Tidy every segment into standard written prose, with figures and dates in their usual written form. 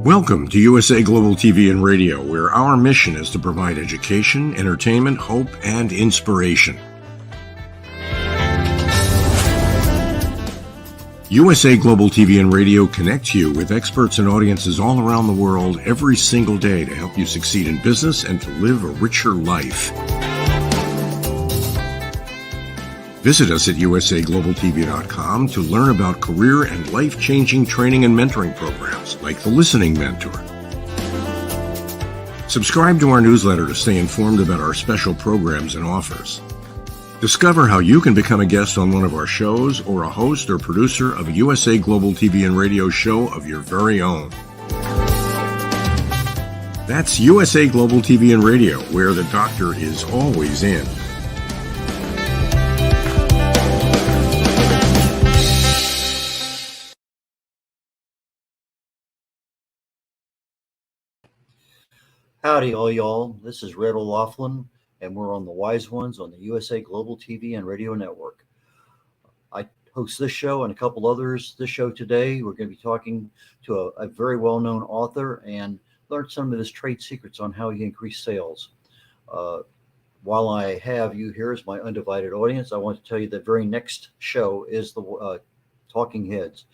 Welcome to USA Global TV and Radio, where our mission is to provide education, entertainment, hope, and inspiration. USA Global TV and Radio connects you with experts and audiences all around the world every single day to help you succeed in business and to live a richer life. Visit us at usaglobaltv.com to learn about career and life-changing training and mentoring programs like the Listening Mentor. Subscribe to our newsletter to stay informed about our special programs and offers. Discover how you can become a guest on one of our shows or a host or producer of a USA Global TV and Radio show of your very own. That's USA Global TV and Radio, where the doctor is always in. Howdy, all y'all. This is red.olaughlin, and we're on the Wise Ones on the USA Global TV and Radio Network. I host this show and a couple others. This show today, we're going to be talking to a very well-known author and learn some of his trade secrets on how he increased sales. While I have you here as my undivided audience, I want to tell you the very next show is the Talking Heads.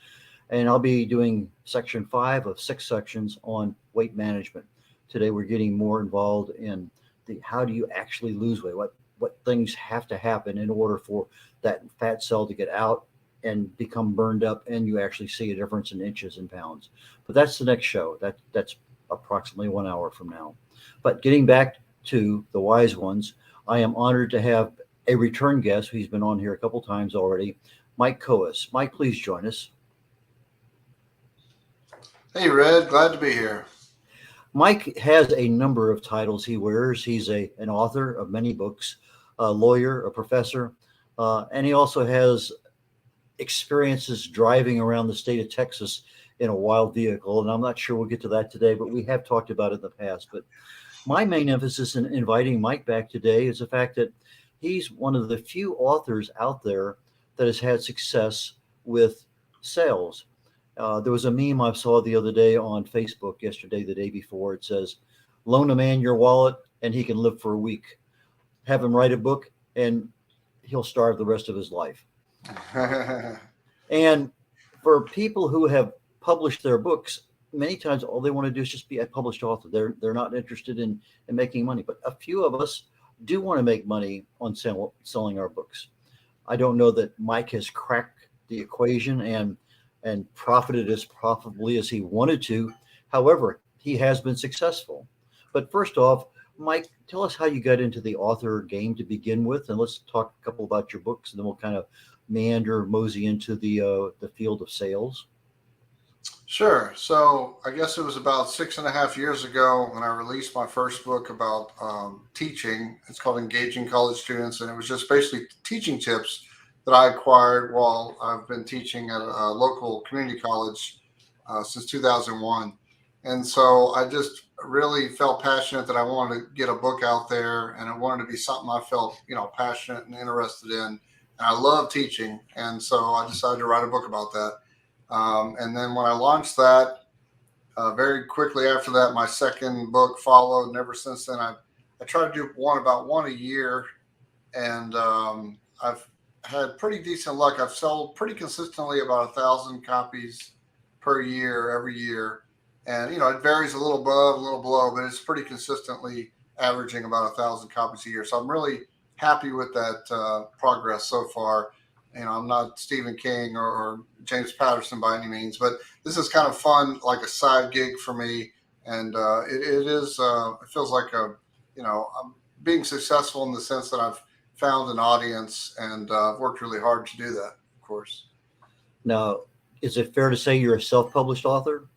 And I'll be doing section 5 of 6 sections on weight management. Today, we're getting more involved in how do you actually lose weight? What things have to happen in order for that fat cell to get out and become burned up, and you actually see a difference in inches and pounds. But that's the next show. That's approximately 1 hour from now. But getting back to the Wise Ones, I am honored to have a return guest. He's been on here a couple times already, Mike Kowis. Mike, please join us. Hey, Red. Glad to be here. Mike has a number of titles he wears. He's an author of many books, a lawyer, a professor, and he also has experiences driving around the state of Texas in a wild vehicle. And I'm not sure we'll get to that today, but we have talked about it in the past. But my main emphasis in inviting Mike back today is the fact that he's one of the few authors out there that has had success with sales. There was a meme I saw the other day on Facebook yesterday, the day before. It says, loan a man your wallet and he can live for a week. Have him write a book and he'll starve the rest of his life. And for people who have published their books, many times all they want to do is just be a published author. They're not interested in making money. But a few of us do want to make money on selling our books. I don't know that Mike has cracked the equation and profited as profitably as he wanted to. However, he has been successful. But first off, Mike, tell us how you got into the author game to begin with, and let's talk a couple about your books, and then we'll kind of mosey into the field of sales. Sure. So I guess it was about 6.5 years ago when I released my first book about teaching. It's called Engaging College Students, and it was just basically teaching tips that I acquired while I've been teaching at a local community college since 2001. And so I just really felt passionate that I wanted to get a book out there, and I wanted to be something I felt, passionate and interested in. And I love teaching. And so I decided to write a book about that. And then when I launched that, very quickly after that, my second book followed. And ever since then, I try to do about one a year. And I've had pretty decent luck. I've sold pretty consistently about 1,000 copies per year, every year. And, it varies a little above, a little below, but it's pretty consistently averaging about 1,000 copies a year. So I'm really happy with that progress so far. I'm not Stephen King or James Patterson by any means, but this is kind of fun, like a side gig for me. And it feels like I'm being successful in the sense that I've found an audience, and I've worked really hard to do that, of course. Now, is it fair to say you're a self-published author?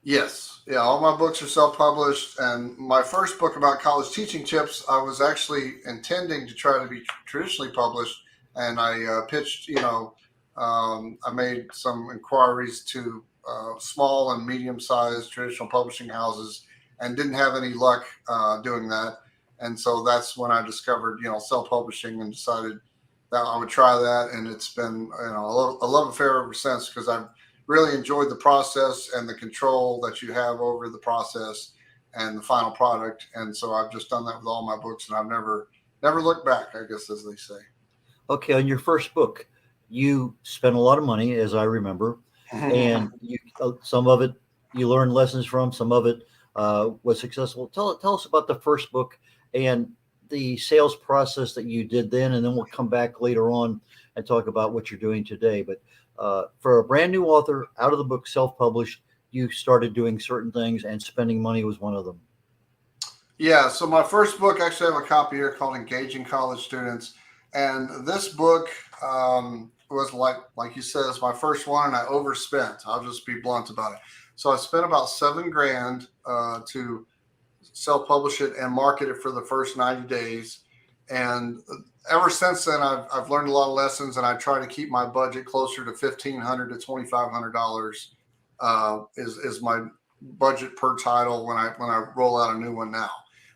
Yes. Yeah, all my books are self-published. And my first book about college teaching tips, I was actually intending to try to be traditionally published. And I pitched, I made some inquiries to small and medium-sized traditional publishing houses and didn't have any luck doing that. And so that's when I discovered, self-publishing, and decided that I would try that. And it's been, a love affair ever since, because I've really enjoyed the process and the control that you have over the process and the final product. And so I've just done that with all my books, and I've never looked back, I guess, as they say. Okay, on your first book, you spent a lot of money, as I remember, and some of it you learned lessons from, some of it was successful. Tell us about the first book and the sales process that you did then, and then we'll come back later on and talk about what you're doing today. But for a brand new author, out of the book, self-published, you started doing certain things, and spending money was one of them. Yeah, so my first book, actually I have a copy here called Engaging College Students. And this book was like you said, it's my first one, and I overspent. I'll just be blunt about it. So I spent about $7,000 to self-publish it and market it for the first 90 days. And ever since then, I've learned a lot of lessons, and I try to keep my budget closer to $1,500 to $2,500 is my budget per title when I roll out a new one now.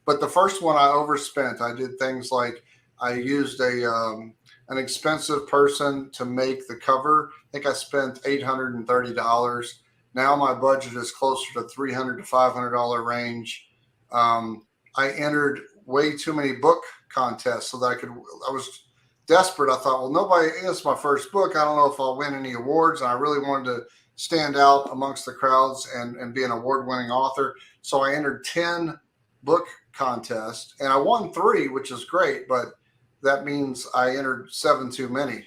But the first one I overspent. I did things like I used an expensive person to make the cover. I think I spent $830. Now my budget is closer to $300 to $500 range. I entered way too many book contests so that I was desperate. I thought, well, it's my first book. I don't know if I'll win any awards. And I really wanted to stand out amongst the crowds and be an award-winning author. So I entered 10 book contests, and I won 3, which is great, but that means I entered 7 too many,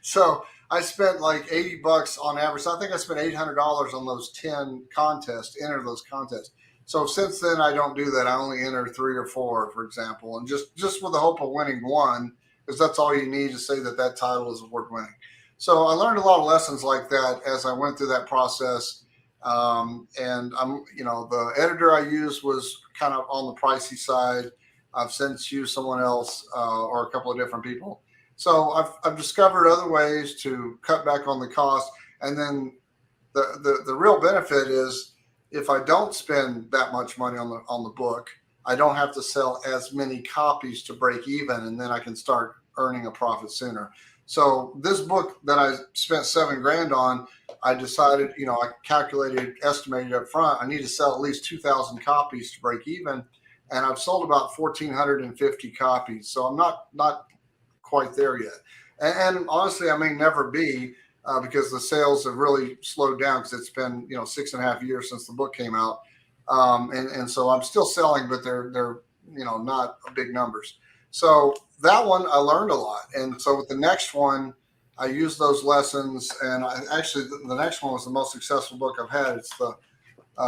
So I spent like $80 on average. So I think I spent $800 on those 10 contests, enter those contests. So since then, I don't do that. I only enter 3 or 4, for example, and just with the hope of winning one, because that's all you need to say that title is award winning. So I learned a lot of lessons like that as I went through that process. And the editor I used was kind of on the pricey side. I've since used someone else or a couple of different people. So I've discovered other ways to cut back on the cost. And then the real benefit is if I don't spend that much money on the book, I don't have to sell as many copies to break even, and then I can start earning a profit sooner. So this book that I spent $7,000 on, I decided, I estimated up front, I need to sell at least 2,000 copies to break even. And I've sold about 1,450 copies. So I'm not quite there yet. And honestly, I may never be because the sales have really slowed down because it's been, 6.5 years since the book came out. And so I'm still selling, but they're not big numbers. So that one, I learned a lot. And so with the next one, I used those lessons. And the next one was the most successful book I've had. It's the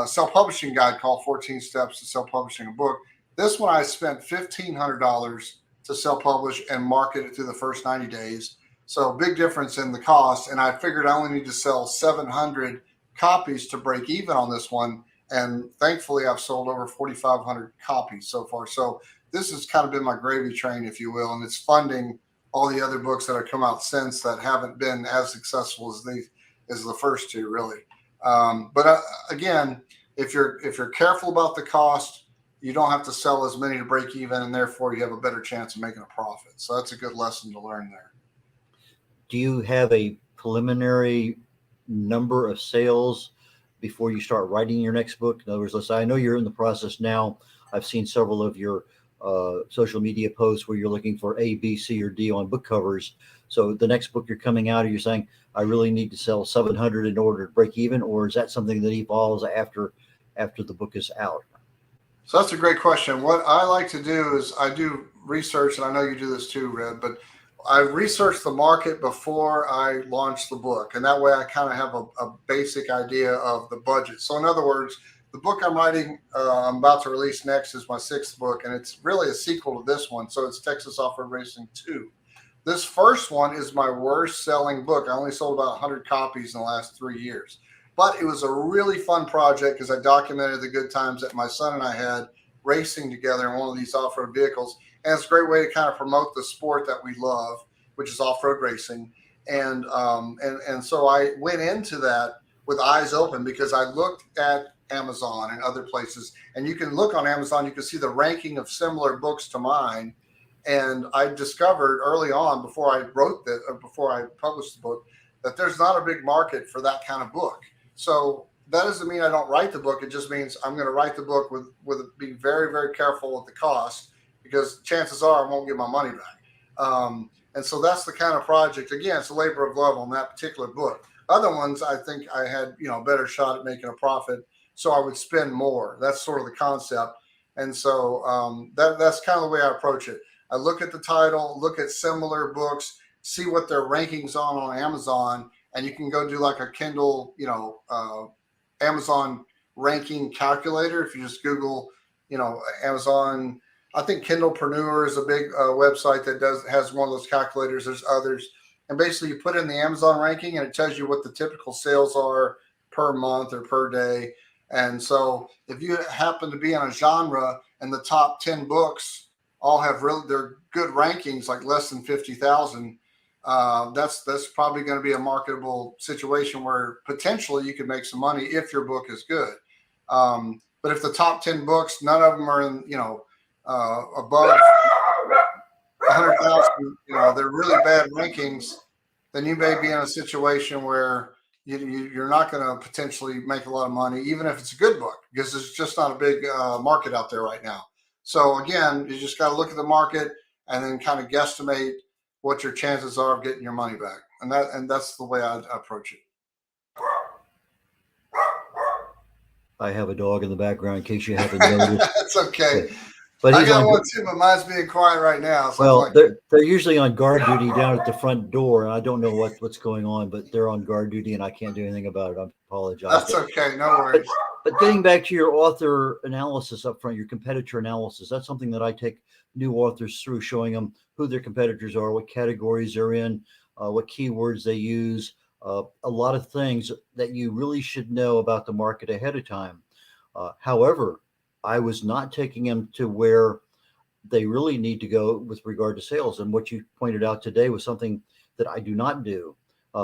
self-publishing guide called 14 Steps to Self-Publishing a Book. This one, I spent $1,500 to self-publish and market it through the first 90 days. So big difference in the cost. And I figured I only need to sell 700 copies to break even on this one. And thankfully, I've sold over 4,500 copies so far. So this has kind of been my gravy train, if you will, and it's funding all the other books that have come out since that haven't been as successful as the first two, really. But again, if you're careful about the cost, you don't have to sell as many to break even, and therefore you have a better chance of making a profit. So that's a good lesson to learn there. Do you have a preliminary number of sales before you start writing your next book? In other words, I know you're in the process now. I've seen several of your social media posts where you're looking for A, B, C, or D on book covers. So the next book you're coming out, are you saying I really need to sell 700 in order to break even, or is that something that evolves after the book is out? So that's a great question. What I like to do is I do research, and I know you do this too, Red, but I research the market before I launch the book. And that way I kind of have a basic idea of the budget. So in other words, the book I'm writing, I'm about to release next is my 6th book, and it's really a sequel to this one. So it's Texas Off-Road Racing 2. This first one is my worst selling book. I only sold about 100 copies in the last 3 years. But it was a really fun project because I documented the good times that my son and I had racing together in one of these off-road vehicles. And it's a great way to kind of promote the sport that we love, which is off-road racing. And so I went into that with eyes open because I looked at Amazon and other places. And you can look on Amazon, you can see the ranking of similar books to mine. And I discovered early on, before I published the book, that there's not a big market for that kind of book. So that doesn't mean I don't write the book. It just means I'm going to write the book with being very, very careful with the cost, because chances are I won't get my money back. And so that's the kind of project. Again, it's a labor of love on that particular book. Other ones, I think I had, a better shot at making a profit, so I would spend more. That's sort of the concept. And so that's kind of the way I approach it. I look at the title, look at similar books, see what their rankings on Amazon, and you can go do like a Kindle, Amazon ranking calculator. If you just Google, Amazon, I think Kindlepreneur is a big website that has one of those calculators. There's others. And basically you put in the Amazon ranking and it tells you what the typical sales are per month or per day. And so if you happen to be in a genre and the top 10 books all have they're good rankings, like less than 50,000, that's probably going to be a marketable situation where potentially you could make some money if your book is good. But if the top 10 books, none of them are in, above 100,000, they're really bad rankings, then you may be in a situation where you're not going to potentially make a lot of money, even if it's a good book, because there's just not a big market out there right now. So again, you just got to look at the market and then kind of guesstimate what your chances are of getting your money back. And that's the way I approach it. I have a dog in the background in case you haven't noticed. That's okay. But I got one too, but mine's being quiet right now. So well, they're usually on guard duty down at the front door, and I don't know what's going on, but they're on guard duty, and I can't do anything about it. I apologize. That's okay, no worries. But getting back to your author analysis up front, your competitor analysis, that's something that I take new authors through, showing them who their competitors are, what categories they're in, what keywords they use, a lot of things that you really should know about the market ahead of time. However, I was not taking them to where they really need to go with regard to sales. And what you pointed out today was something that I do not do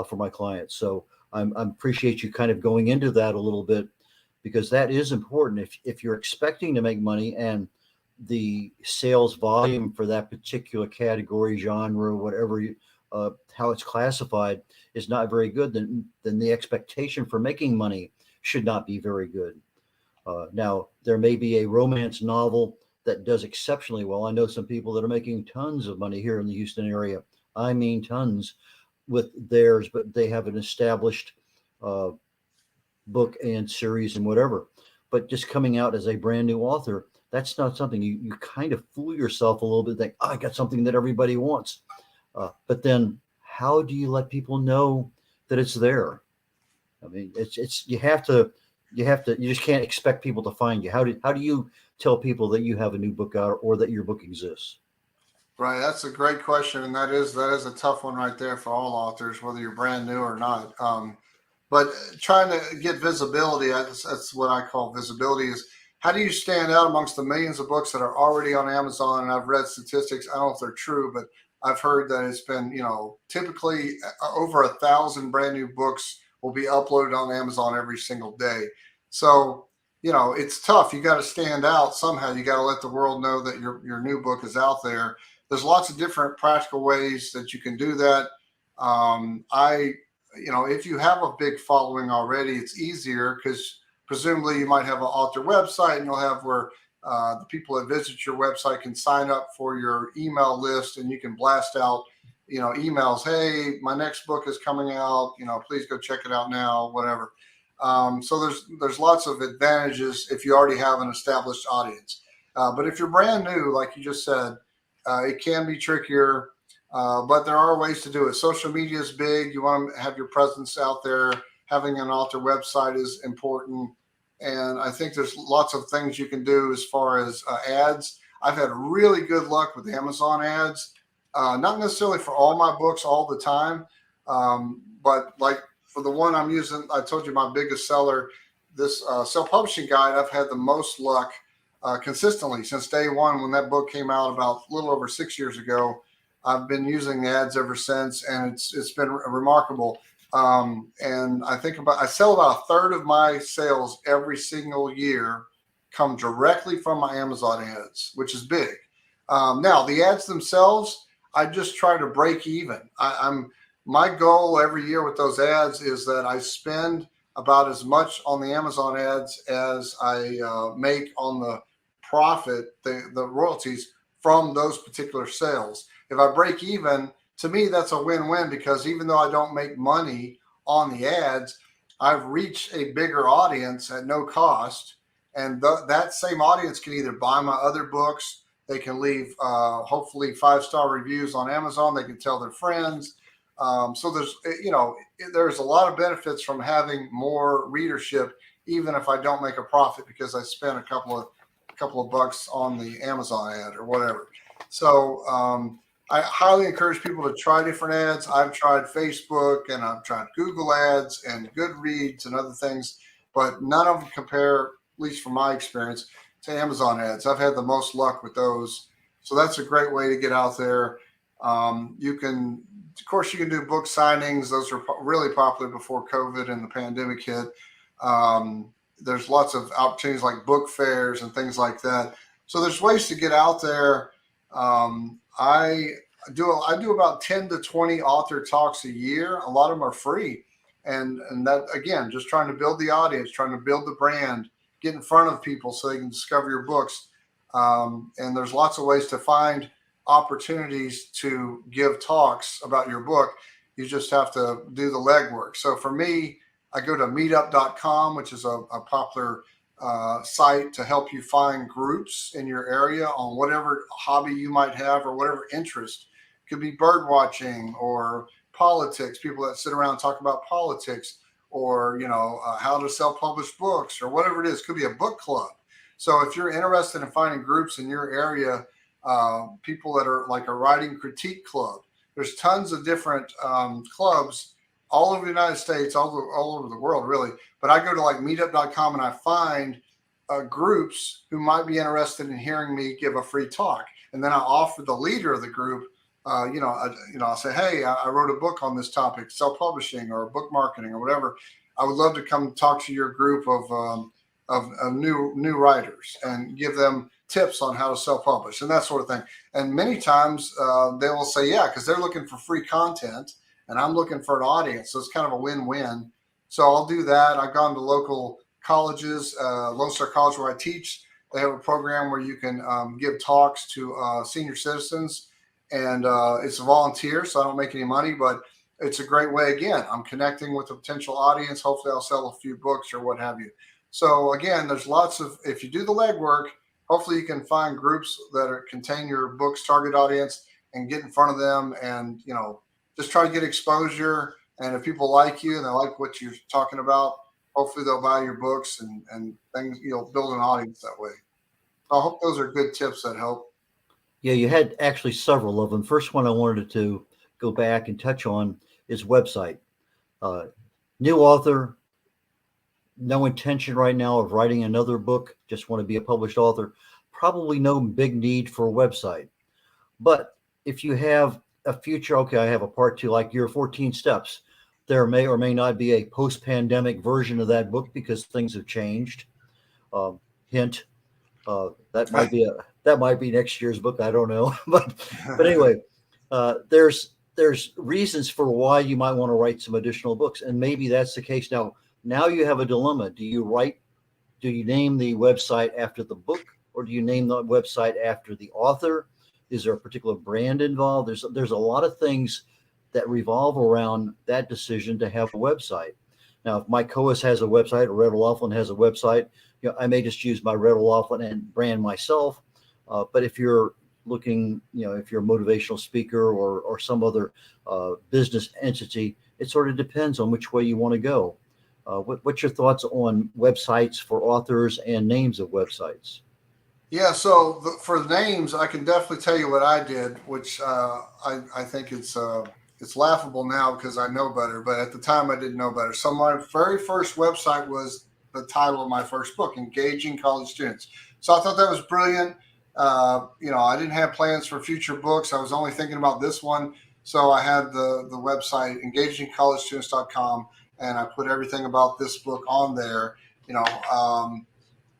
for my clients. So I appreciate you kind of going into that a little bit, because that is important. If you're expecting to make money and the sales volume for that particular category, genre, whatever, how it's classified is not very good, then the expectation for making money should not be very good. Now, there may be a romance novel that does exceptionally well. I know some people that are making tons of money here in the Houston area. I mean, tons with theirs, but they have an established book and series and whatever. But just coming out as a brand new author, that's not something you kind of fool yourself a little bit, think, I got something that everybody wants. But then how do you let people know that it's there? I mean, you just can't expect people to find you. How do you tell people that you have a new book out or that your book exists? Right. That's a great question. And that is a tough one right there for all authors, whether you're brand new or not. But trying to get visibility, that's what I call visibility, is how do you stand out amongst the millions of books that are already on Amazon? And I've read statistics. I don't know if they're true, but I've heard that it's been, typically over 1,000 brand new books will be uploaded on Amazon every single day. So, it's tough. You got to stand out somehow. You got to let the world know that your new book is out there. There's lots of different practical ways that you can do that. If you have a big following already, it's easier because presumably you might have an author website, and you'll have where the people that visit your website can sign up for your email list, and you can blast out, emails. Hey, my next book is coming out. Please go check it out now, whatever. So there's lots of advantages if you already have an established audience. But if you're brand new, like you just said, it can be trickier, but there are ways to do it. Social media is big. You want to have your presence out there. Having an author website is important. And I think there's lots of things you can do as far as ads. I've had really good luck with Amazon ads, not necessarily for all my books all the time, but like for the one I'm using, I told you my biggest seller, this self-publishing guide, I've had the most luck consistently since day one when that book came out about a little over 6 years ago. I've been using ads ever since, and it's been remarkable. And I sell about a third of my sales every single year come directly from my Amazon ads, which is big. Now the ads themselves, I just try to break even. I'm my goal every year with those ads is that I spend about as much on the Amazon ads as I make on the profit, the royalties from those particular sales. If I break even, to me, that's a win-win, because even though I don't make money on the ads, I've reached a bigger audience at no cost. And that same audience can either buy my other books, they can leave hopefully 5-star reviews on Amazon, they can tell their friends. So there's a lot of benefits from having more readership, even if I don't make a profit, because I spent a couple of bucks on the Amazon ad or whatever. So I highly encourage people to try different ads. I've tried Facebook and I've tried Google ads and Goodreads and other things, but none of them compare, at least from my experience, to Amazon ads. I've had the most luck with those. So that's a great way to get out there. You can do book signings. Those were really popular before COVID and the pandemic hit. There's lots of opportunities like book fairs and things like that. So there's ways to get out there. I do about 10 to 20 author talks a year. A lot of them are free. And that, again, just trying to build the audience, trying to build the brand, get in front of people so they can discover your books. And there's lots of ways to find opportunities to give talks about your book. You just have to do the legwork. So for me, I go to meetup.com, which is a popular site to help you find groups in your area on whatever hobby you might have or whatever interest. It could be bird watching or politics, people that sit around and talk about politics, or how to self-publish books or whatever it is. It could be a book club. So if you're interested in finding groups in your area, people that are like a writing critique club, there's tons of different clubs all over the United States, all over the world, really. But I go to like meetup.com and I find groups who might be interested in hearing me give a free talk. And then I offer the leader of the group, I'll say, hey, I wrote a book on this topic, self-publishing or book marketing or whatever. I would love to come talk to your group of new writers and give them tips on how to self-publish and that sort of thing. And many times they will say, yeah, because they're looking for free content and I'm looking for an audience. So it's kind of a win-win. So I'll do that. I've gone to local colleges, Lone Star College where I teach. They have a program where you can give talks to senior citizens, and it's a volunteer, so I don't make any money, but it's a great way. Again, I'm connecting with a potential audience. Hopefully I'll sell a few books or what have you. So again, there's lots of, if you do the legwork, hopefully you can find groups that contain your book's target audience and get in front of them and, just try to get exposure. And if people like you and they like what you're talking about, hopefully they'll buy your books and things, build an audience that way. So I hope those are good tips that help. Yeah, you had actually several of them. First one I wanted to go back and touch on is website. New author, no intention right now of writing another book, just want to be a published author. Probably no big need for a website. But if you have a future, okay, I have a part 2, like your 14 steps. There may or may not be a post-pandemic version of that book because things have changed. Hint, that might be next year's book. I don't know, but anyway, there's reasons for why you might want to write some additional books, and maybe that's the case. Now you have a dilemma. Do you name the website after the book, or do you name the website after the author? Is there a particular brand involved? There's a lot of things that revolve around that decision to have a website. Now, if Mike Kowis has a website or Red O'Laughlin has a website, I may just use my Red O'Laughlin and brand myself. But if you're looking, if you're a motivational speaker or some other business entity, it sort of depends on which way you want to go. What's your thoughts on websites for authors and names of websites? Yeah, so for the names, I can definitely tell you what I did, which I think it's laughable now because I know better, but at the time I didn't know better. So my very first website was the title of my first book, Engaging College Students. So I thought that was brilliant. I didn't have plans for future books. I was only thinking about this one. So I had the website, engagingcollegestudents.com, and I put everything about this book on there,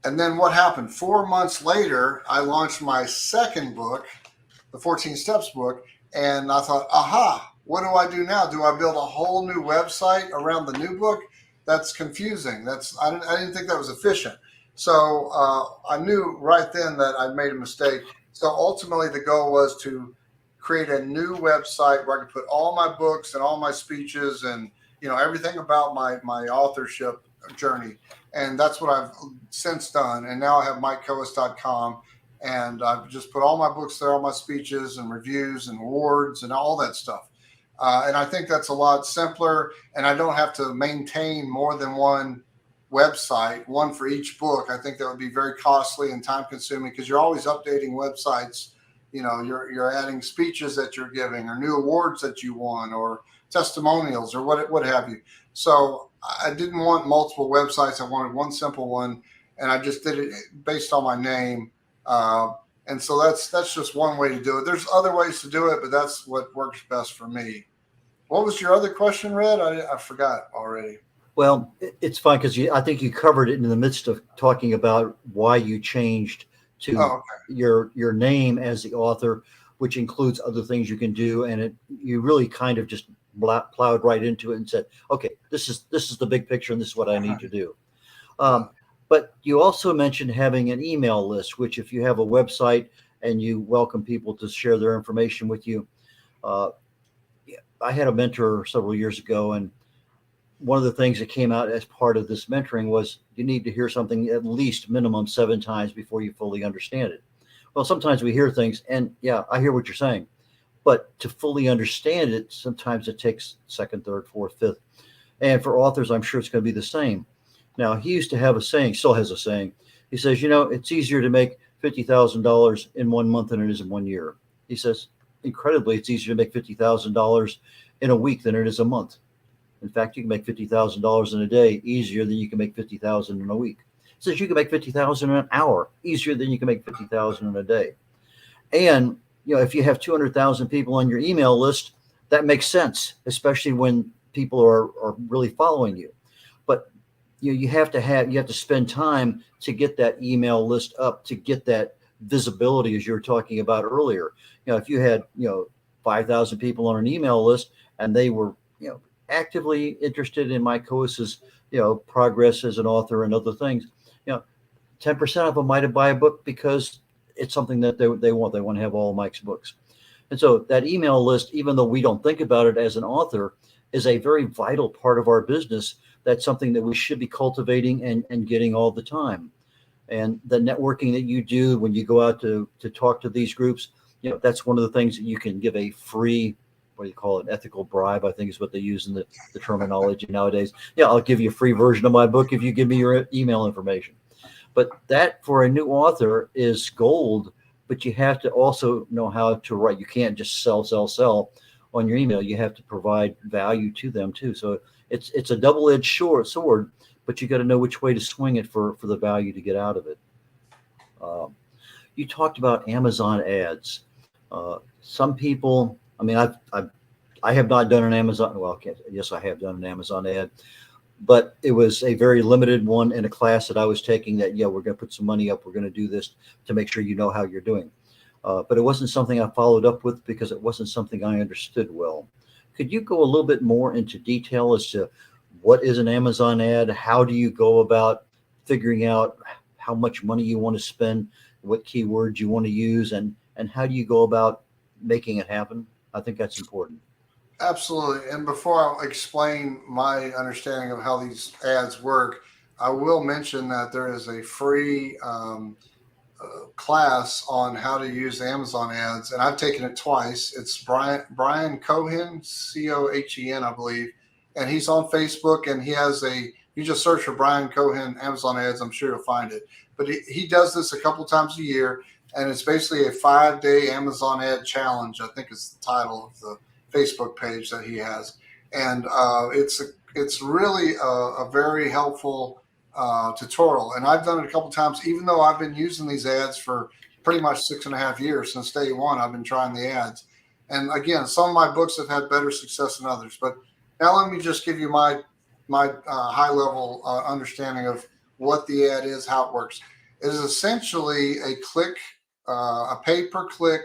and then what happened? 4 months later, I launched my second book, the 14 Steps book, and I thought, aha, what do I do now? Do I build a whole new website around the new book? That's confusing. I didn't think that was efficient. So I knew right then that I'd made a mistake. So ultimately, the goal was to create a new website where I could put all my books and all my speeches and everything about my authorship journey. And that's what I've since done. And now I have MikeKowis.com. And I've just put all my books there, all my speeches and reviews and awards and all that stuff. And I think that's a lot simpler. And I don't have to maintain more than one website, one for each book. I think that would be very costly and time consuming because you're always updating websites. You're adding speeches that you're giving or new awards that you won or testimonials or what have you. So I didn't want multiple websites. I wanted one simple one. And I just did it based on my name. And so that's just one way to do it. There's other ways to do it, but that's what works best for me. What was your other question, Red? I forgot already. Well, it's fine because I think you covered it in the midst of talking about why you changed to your name as the author, which includes other things you can do. And you really kind of just plowed right into it and said, okay, this is the big picture and this is what I need to do. But you also mentioned having an email list, which if you have a website and you welcome people to share their information with you. I had a mentor several years ago, and one of the things that came out as part of this mentoring was you need to hear something at least minimum 7 times before you fully understand it. Well, sometimes we hear things and yeah, I hear what you're saying, but to fully understand it, sometimes it takes second, third, fourth, fifth. And for authors, I'm sure it's going to be the same. Now, he used to have a saying, still has a saying. He says, it's easier to make $50,000 in 1 month than it is in 1 year. He says, incredibly, it's easier to make $50,000 in a week than it is a month. In fact, you can make $50,000 in a day easier than you can make $50,000 in a week. He says you can make $50,000 in an hour easier than you can make $50,000 in a day. And, if you have 200,000 people on your email list, that makes sense, especially when people are really following you. But you have to spend time to get that email list up, to get that visibility, as you were talking about earlier. If you had 5,000 people on an email list and they were actively interested in Mike Kowis's progress as an author and other things, 10% of them might buy a book because it's something that they want to have all of Mike's books. And so that email list, even though we don't think about it as an author, is a very vital part of our business. That's something that we should be cultivating and getting all the time. And the networking that you do when you go out to talk to these groups, that's one of the things that you can give a free, what do you call it, ethical bribe, I think is what they use in the terminology nowadays. Yeah, I'll give you a free version of my book if you give me your email information. But that for a new author is gold, but you have to also know how to write. You can't just sell on your email. You have to provide value to them too. So it's a double-edged sword, but you got to know which way to swing it for the value to get out of it. You talked about Amazon ads. Some people, I have not done an Amazon. Well, yes, I have done an Amazon ad, but it was a very limited one in a class that I was taking that, we're going to put some money up. We're going to do this to make sure you know how you're doing. But it wasn't something I followed up with because it wasn't something I understood well. Could you go a little bit more into detail as to what is an Amazon ad? How do you go about figuring out how much money you want to spend, what keywords you want to use, and how do you go about making it happen? I think that's important. Absolutely. And before I explain my understanding of how these ads work, I will mention that there is a free class on how to use Amazon ads, and I've taken it twice. It's Brian Cohen, Cohen, I believe, and he's on Facebook, and he has you just search for Brian Cohen Amazon ads, I'm sure you'll find it. But he does this a couple times a year, and it's basically a 5-day Amazon ad challenge, I think is the title of the Facebook page that he has. And it's really a very helpful tutorial. And I've done it a couple times, even though I've been using these ads for pretty much 6.5 years. Since day one, I've been trying the ads. And again, some of my books have had better success than others. But now let me just give you my high level understanding of what the ad is, how it works. It is essentially a pay-per-click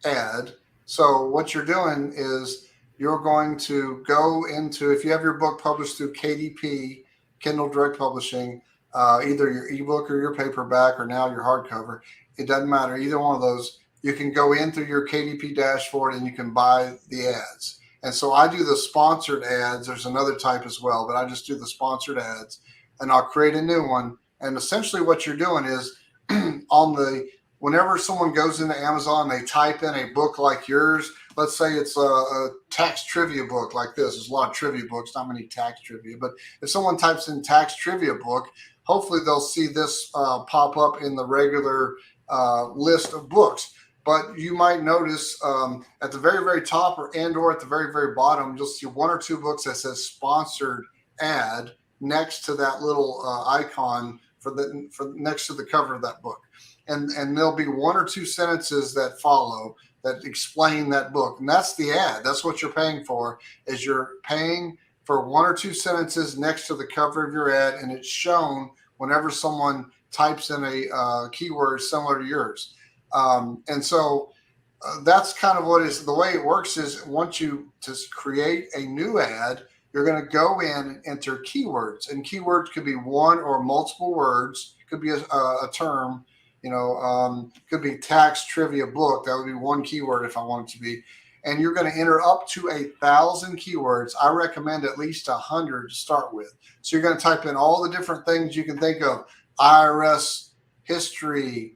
ad. So what you're doing is you're going to go into, if you have your book published through KDP, Kindle Direct Publishing, either your ebook or your paperback or now your hardcover, it doesn't matter, either one of those, you can go in through your KDP dashboard and you can buy the ads. And so I do the sponsored ads. There's another type as well, but I just do the sponsored ads, and I'll create a new one. And essentially what you're doing is whenever someone goes into Amazon, they type in a book like yours. Let's say it's a tax trivia book like this. There's a lot of trivia books, not many tax trivia, but if someone types in tax trivia book, hopefully they'll see this pop up in the regular list of books. But you might notice at the very, very top or at the very, very bottom, you'll see one or two books that says sponsored ad next to that little icon for next to the cover of that book. And there'll be one or two sentences that follow that explain that book. And that's the ad. That's what you're paying for, is you're paying for one or two sentences next to the cover of your ad, and it's shown whenever someone types in a keyword similar to yours. And so that's kind of what is the way it works is once you just create a new ad, you're going to go in and enter keywords, and keywords could be one or multiple words. It could be a term, could be tax trivia book. That would be one keyword if I want it to be. And you're going to enter up to 1,000 keywords. I recommend at least 100 to start with. So you're going to type in all the different things you can think of: IRS history,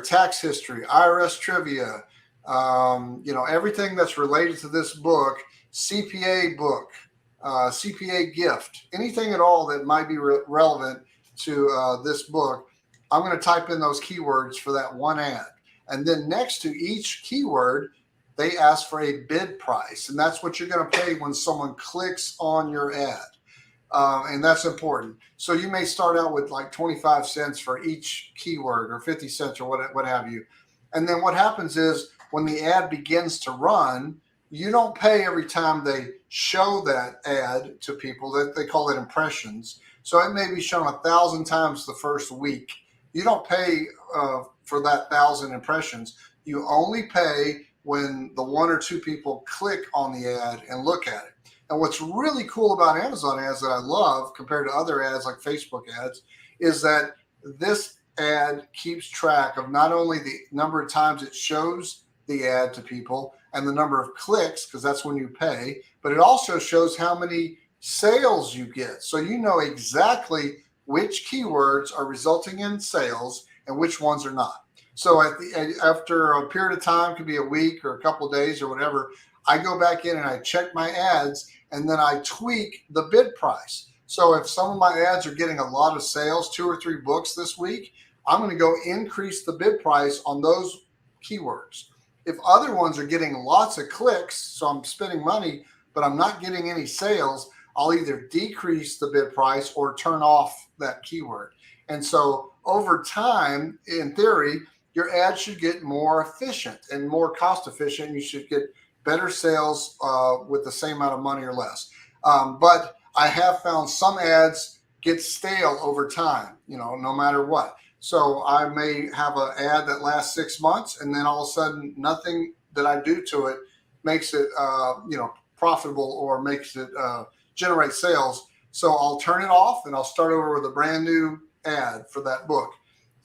tax history, IRS trivia, everything that's related to this book, CPA book, CPA gift, anything at all that might be relevant to this book. I'm going to type in those keywords for that one ad. And then next to each keyword, they ask for a bid price. And that's what you're going to pay when someone clicks on your ad. And that's important. So you may start out with like 25 cents for each keyword, or 50 cents, or what have you. And then what happens is when the ad begins to run, you don't pay every time they show that ad to people. That they call it impressions. So it may be shown 1,000 times the first week. You don't pay for that 1,000 impressions. You only pay when the one or two people click on the ad and look at it. And what's really cool about Amazon ads that I love compared to other ads like Facebook ads is that this ad keeps track of not only the number of times it shows the ad to people and the number of clicks, because that's when you pay, but it also shows how many sales you get. So you know exactly which keywords are resulting in sales and which ones are not. So after a period of time, could be a week or a couple of days or whatever, I go back in and I check my ads, and then I tweak the bid price. So if some of my ads are getting a lot of sales, 2 or 3 books this week, I'm going to go increase the bid price on those keywords. If other ones are getting lots of clicks, so I'm spending money, but I'm not getting any sales, I'll either decrease the bid price or turn off that keyword. And so over time, in theory, your ad should get more efficient and more cost efficient. You should get better sales with the same amount of money or less. But I have found some ads get stale over time, no matter what. So I may have an ad that lasts 6 months, and then all of a sudden nothing that I do to it makes it, profitable or makes it generate sales. So I'll turn it off and I'll start over with a brand new ad for that book.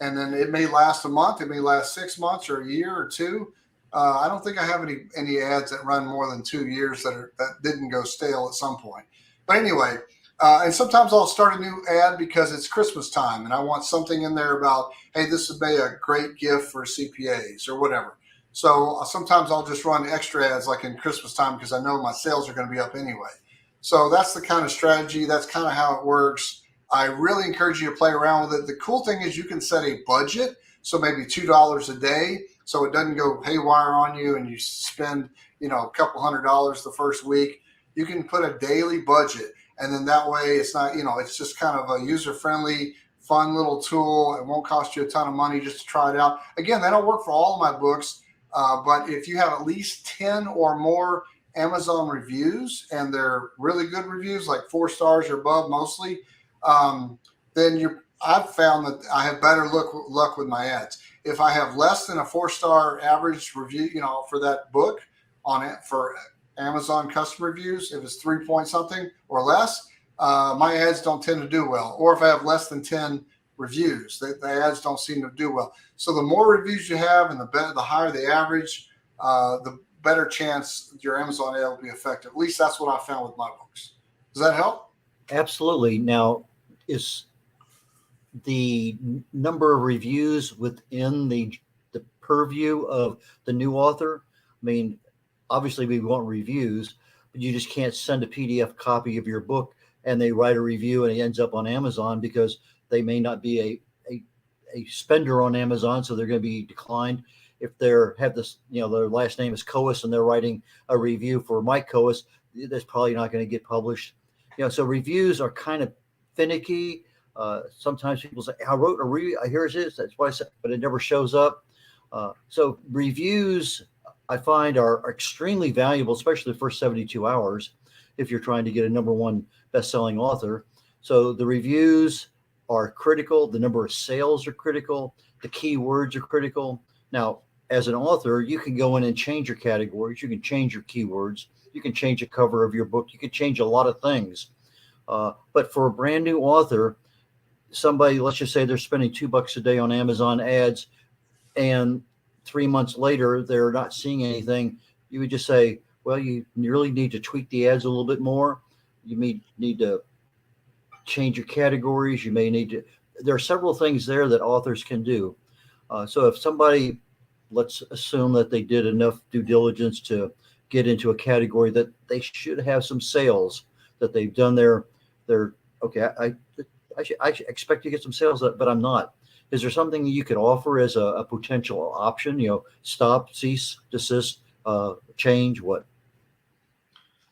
And then it may last a month, it may last 6 months or a year or two. I don't think I have any ads that run more than 2 years that didn't go stale at some point. But anyway, and sometimes I'll start a new ad because it's Christmas time and I want something in there about, hey, this would be a great gift for CPAs or whatever. So sometimes I'll just run extra ads like in Christmas time because I know my sales are going to be up anyway. So that's the kind of strategy. That's kind of how it works. I really encourage you to play around with it. The cool thing is you can set a budget. So maybe $2 a day. So it doesn't go haywire on you and you spend, a couple $100 the first week. You can put a daily budget. And then that way it's not, it's just kind of a user-friendly, fun little tool. It won't cost you a ton of money just to try it out. Again, they don't work for all of my books. But if you have at least 10 or more Amazon reviews, and they're really good reviews, like 4 stars or above mostly, then I've found that I have better luck with my ads. If I have less than a 4-star average review, for that book on it for Amazon customer reviews, if it's 3 point something or less, my ads don't tend to do well. Or if I have less than 10 reviews, the ads don't seem to do well. So the more reviews you have and the higher the average, the better chance your Amazon ad will be effective. At least that's what I found with my books. Does that help? Absolutely. Now, is the number of reviews within the purview of the new author? I mean, obviously we want reviews, but you just can't send a PDF copy of your book and they write a review and it ends up on Amazon because they may not be a spender on Amazon, so they're going to be declined. If they're have this, their last name is Kowis and they're writing a review for Mike Kowis, that's probably not going to get published. So reviews are kind of finicky. Sometimes people say, I wrote a review, here it is, that's why I said, but it never shows up. So reviews, I find, are extremely valuable, especially the first 72 hours, if you're trying to get a #1 best-selling author. So the reviews are critical. The number of sales are critical. The keywords are critical. Now, as an author, you can go in and change your categories. You can change your keywords. You can change the cover of your book. You can change a lot of things. But for a brand new author, somebody, let's just say they're spending $2 a day on Amazon ads, and 3 months later, they're not seeing anything. You would just say, well, you really need to tweak the ads a little bit more. You may need to change your categories. You may need to, there are several things there that authors can do. So if somebody, let's assume that they did enough due diligence to get into a category that they should have some sales, that they've done their okay, I should expect to get some sales, but I'm not. Is there something you could offer as a potential option? Stop, cease, desist, change, what?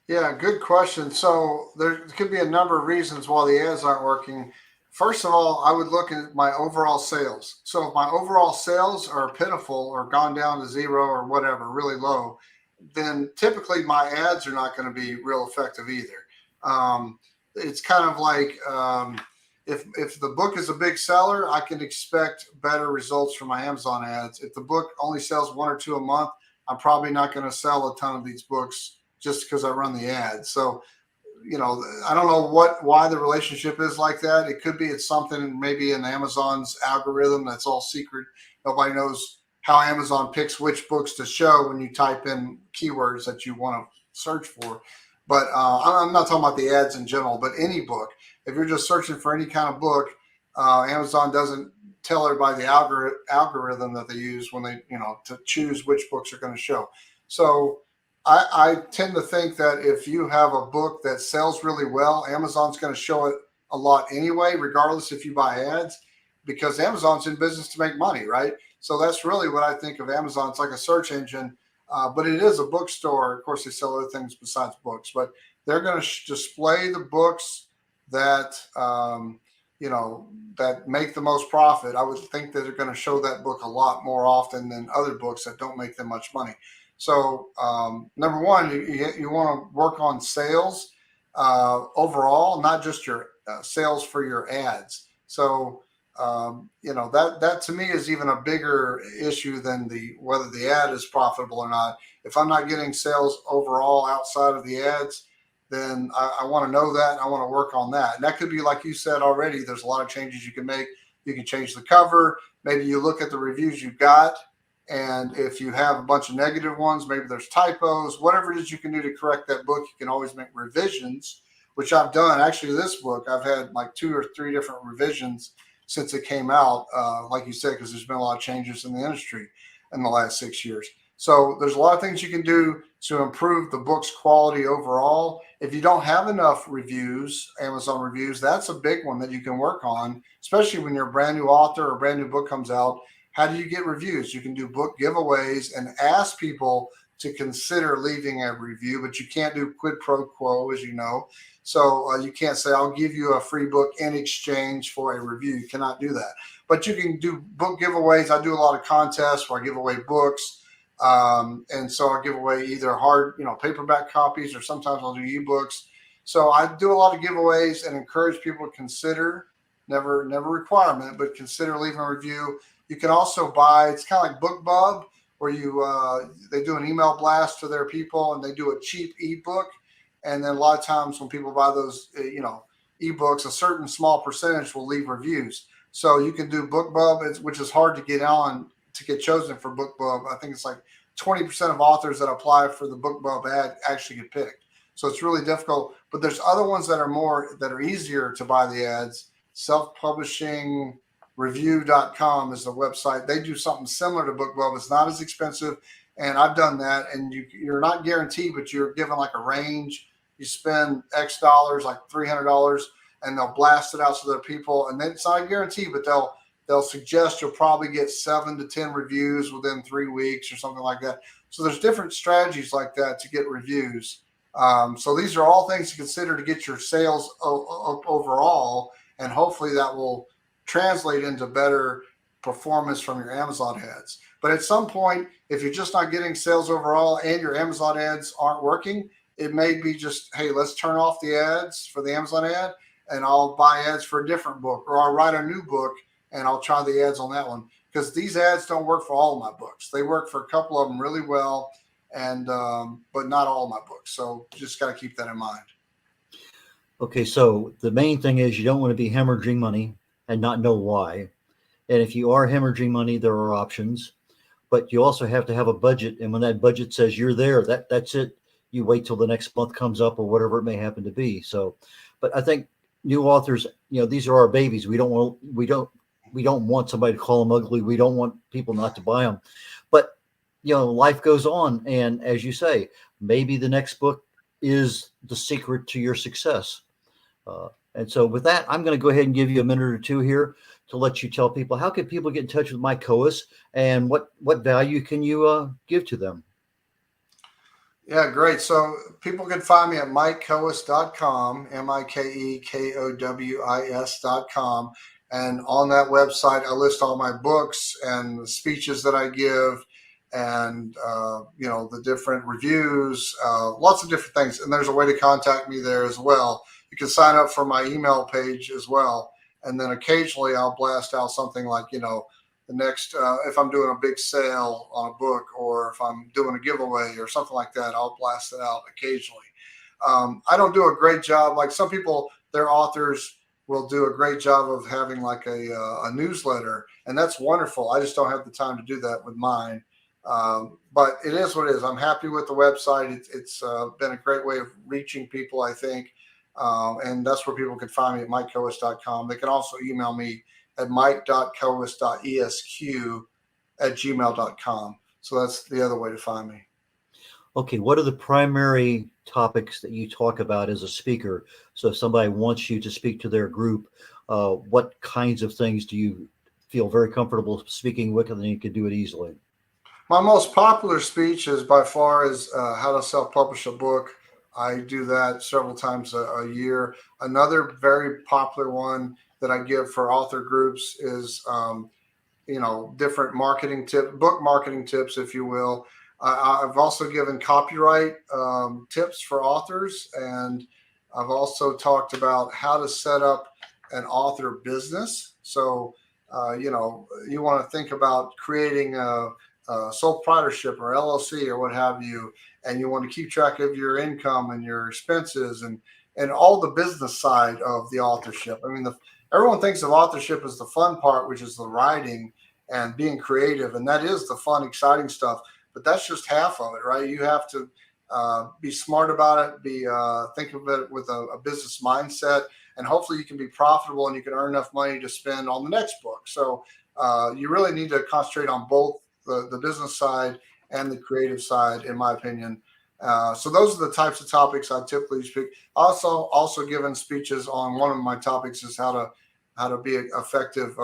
Yeah, good question. So there could be a number of reasons why the ads aren't working. First of all, I would look at my overall sales. So if my overall sales are pitiful or gone down to zero or whatever, really low, then typically my ads are not going to be real effective either. It's kind of like if the book is a big seller, I can expect better results from my Amazon ads. If the book only sells 1 or 2 a month, I'm probably not going to sell a ton of these books just because I run the ads. So, I don't know why the relationship is like that. It could be it's something maybe in Amazon's algorithm that's all secret. Nobody knows how Amazon picks which books to show when you type in keywords that you want to search for. But I'm not talking about the ads in general, but any book. If you're just searching for any kind of book, Amazon doesn't tell everybody the algorithm that they use when they, to choose which books are going to show. So I tend to think that if you have a book that sells really well, Amazon's going to show it a lot anyway, regardless if you buy ads, because Amazon's in business to make money, right? So that's really what I think of Amazon. It's like a search engine, but it is a bookstore. Of course, they sell other things besides books, but they're going to display the books that, that make the most profit. I would think that they're going to show that book a lot more often than other books that don't make them much money. So number one, you want to work on sales overall, not just your sales for your ads. So that to me is even a bigger issue than whether the ad is profitable or not. If I'm not getting sales overall outside of the ads, then I want to know that. And I want to work on that. And that could be, like you said already, there's a lot of changes you can make. You can change the cover. Maybe you look at the reviews you've got. And if you have a bunch of negative ones, maybe there's typos, whatever it is you can do to correct that book. You can always make revisions, which I've done. Actually, this book, I've had like 2 or 3 different revisions since it came out, like you said, because there's been a lot of changes in the industry in the last 6 years. So there's a lot of things you can do to improve the book's quality overall. If you don't have enough reviews, Amazon reviews, that's a big one that you can work on, especially when you're a brand new author or a brand new book comes out. How do you get reviews? You can do book giveaways and ask people to consider leaving a review, but you can't do quid pro quo, as you know. So you can't say, I'll give you a free book in exchange for a review. You cannot do that. But you can do book giveaways. I do a lot of contests where I give away books. And so I give away either hard, paperback copies, or sometimes I'll do ebooks. So I do a lot of giveaways and encourage people to consider, never requirement, but consider leaving a review. You can also buy, it's kind of like BookBub, where they do an email blast to their people and they do a cheap ebook. And then a lot of times when people buy those, ebooks, a certain small percentage will leave reviews. So you can do BookBub, which is hard to get chosen for BookBub. I think it's like 20% of authors that apply for the BookBub ad actually get picked. So it's really difficult. But there's other ones that are easier to buy the ads. Self-publishing review.com is the website. They do something similar to BookBub. It's not as expensive. And I've done that. And you're not guaranteed, but you're given like a range. You spend X dollars, like $300, and they'll blast it out to their people. And then it's not a guarantee, but they'll suggest you'll probably get 7 to 10 reviews within 3 weeks or something like that. So there's different strategies like that to get reviews. So these are all things to consider to get your sales up overall. And hopefully that will translate into better performance from your Amazon ads. But at some point, if you're just not getting sales overall and your Amazon ads aren't working, it may be just, hey, let's turn off the ads for the Amazon ad and I'll buy ads for a different book, or I'll write a new book and I'll try the ads on that one. Because these ads don't work for all of my books. They work for a couple of them really well, and but not all of my books. So just got to keep that in mind. Okay, so the main thing is you don't want to be hemorrhaging money and not know why. And if you are hemorrhaging money, there are options. But you also have to have a budget. And when that budget says you're there, that's it. You wait till the next month comes up or whatever it may happen to be. So, but I think new authors, these are our babies. We don't want somebody to call them ugly. We don't want people not to buy them. But, life goes on. And as you say, maybe the next book is the secret to your success. And so with that, I'm going to go ahead and give you a minute or two here to let you tell people, how can people get in touch with Mike Kowis, and what value can you give to them? Yeah, great. So people can find me at mikekowis.com, MikeKowis.com. And on that website, I list all my books and the speeches that I give and, the different reviews, lots of different things. And there's a way to contact me there as well. You can sign up for my email page as well. And then occasionally I'll blast out something like, the next, if I'm doing a big sale on a book, or if I'm doing a giveaway or something like that, I'll blast it out occasionally. I don't do a great job. Like some people, their authors will do a great job of having like a newsletter, and that's wonderful. I just don't have the time to do that with mine. But it is what it is. I'm happy with the website. It's been a great way of reaching people, I think. And that's where people can find me at mikekowis.com. They can also email me at mike.kowis.esq@gmail.com. So that's the other way to find me. Okay, what are the primary topics that you talk about as a speaker? So if somebody wants you to speak to their group, what kinds of things do you feel very comfortable speaking with, and then you can do it easily? My most popular speech is by far how to self-publish a book. I do that several times a year. Another very popular one that I give for author groups is, different marketing book marketing tips, if you will. I've also given copyright tips for authors, and I've also talked about how to set up an author business. So, you want to think about creating a sole proprietorship or LLC or what have you, and you want to keep track of your income and your expenses and all the business side of the authorship. I mean, everyone thinks of authorship as the fun part, which is the writing and being creative, and that is the fun, exciting stuff. But that's just half of it, right? You have to be smart about it, think of it with a business mindset, and hopefully you can be profitable and you can earn enough money to spend on the next book. So you really need to concentrate on both the business side and the creative side, in my opinion. So those are the types of topics I typically speak. Also given speeches on one of my topics is how to be an effective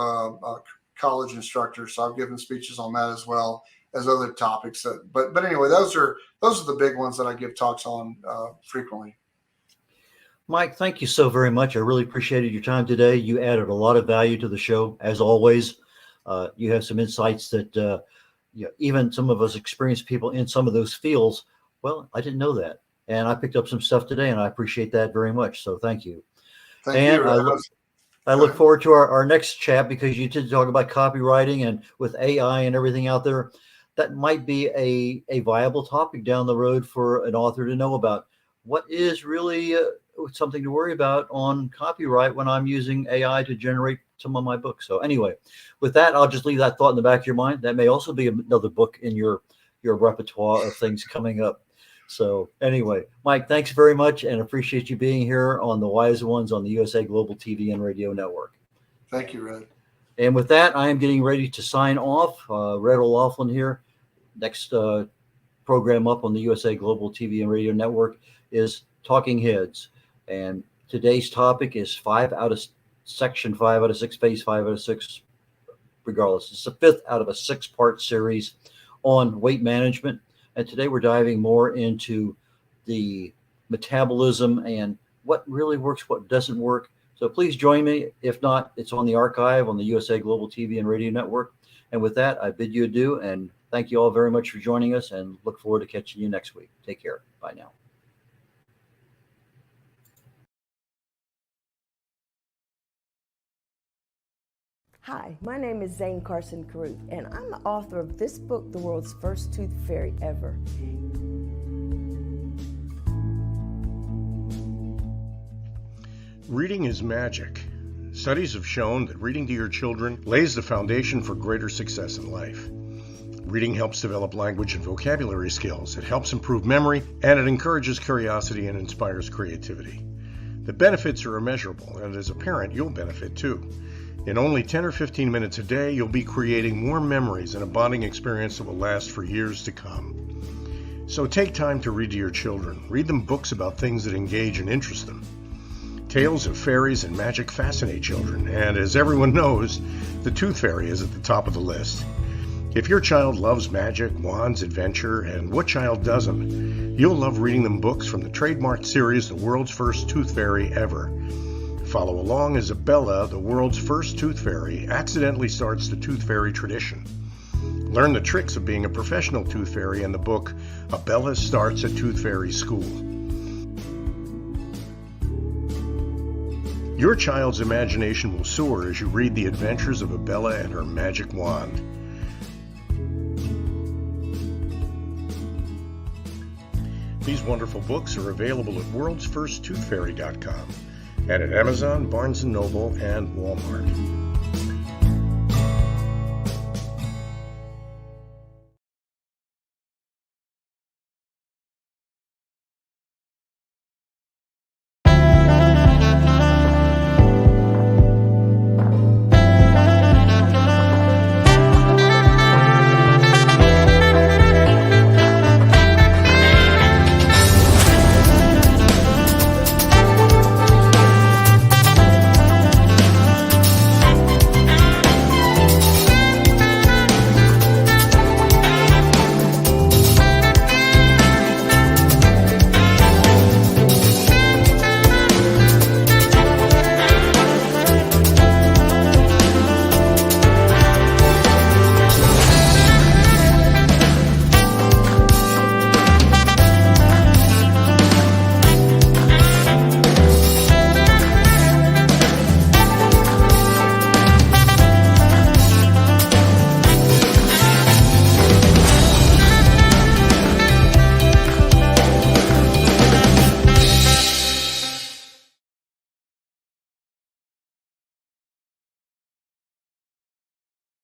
college instructor. So I've given speeches on that as well as other topics. But anyway, those are the big ones that I give talks on frequently. Mike, thank you so very much. I really appreciated your time today. You added a lot of value to the show, as always. You have some insights that even some of us experienced people in some of those fields. Well, I didn't know that. And I picked up some stuff today, and I appreciate that very much. So thank you. Thank you. I look forward to our next chat, because you did talk about copywriting and with AI and everything out there. that might be a viable topic down the road for an author to know about. What is really something to worry about on copyright when I'm using AI to generate some of my books? So anyway, with that, I'll just leave that thought in the back of your mind. That may also be another book in your repertoire of things coming up. So anyway, Mike, thanks very much, and appreciate you being here on the Wise Ones on the USA Global TV and Radio Network. Thank you, Red. And with that, I am getting ready to sign off. red.olaughlin here. Next program up on the USA Global TV and Radio Network is Talking Heads. And today's topic is section 5 out of 6, phase 5 out of 6, regardless. It's the 5th out of a 6-part series on weight management. And today we're diving more into the metabolism and what really works, what doesn't work. So please join me. If not, it's on the archive on the USA Global TV and Radio Network. And with that, I bid you adieu and thank you all very much for joining us, and look forward to catching you next week. Take care. Bye now. Hi, my name is Zane Carson Carruth, and I'm the author of this book, The World's First Tooth Fairy Ever. Reading is magic. Studies have shown that reading to your children lays the foundation for greater success in life. Reading helps develop language and vocabulary skills. It helps improve memory, and it encourages curiosity and inspires creativity. The benefits are immeasurable, and as a parent, you'll benefit too. In only 10 or 15 minutes a day, you'll be creating more memories and a bonding experience that will last for years to come. So take time to read to your children. Read them books about things that engage and interest them. Tales of fairies and magic fascinate children, and as everyone knows, the Tooth Fairy is at the top of the list. If your child loves magic, wands, adventure, and what child doesn't, you'll love reading them books from the trademarked series, The World's First Tooth Fairy Ever. Follow along as Abella, the world's first tooth fairy, accidentally starts the tooth fairy tradition. Learn the tricks of being a professional tooth fairy in the book, Abella Starts a Tooth Fairy School. Your child's imagination will soar as you read the adventures of Abella and her magic wand. These wonderful books are available at worldsfirsttoothfairy.com and at Amazon, Barnes & Noble, and Walmart.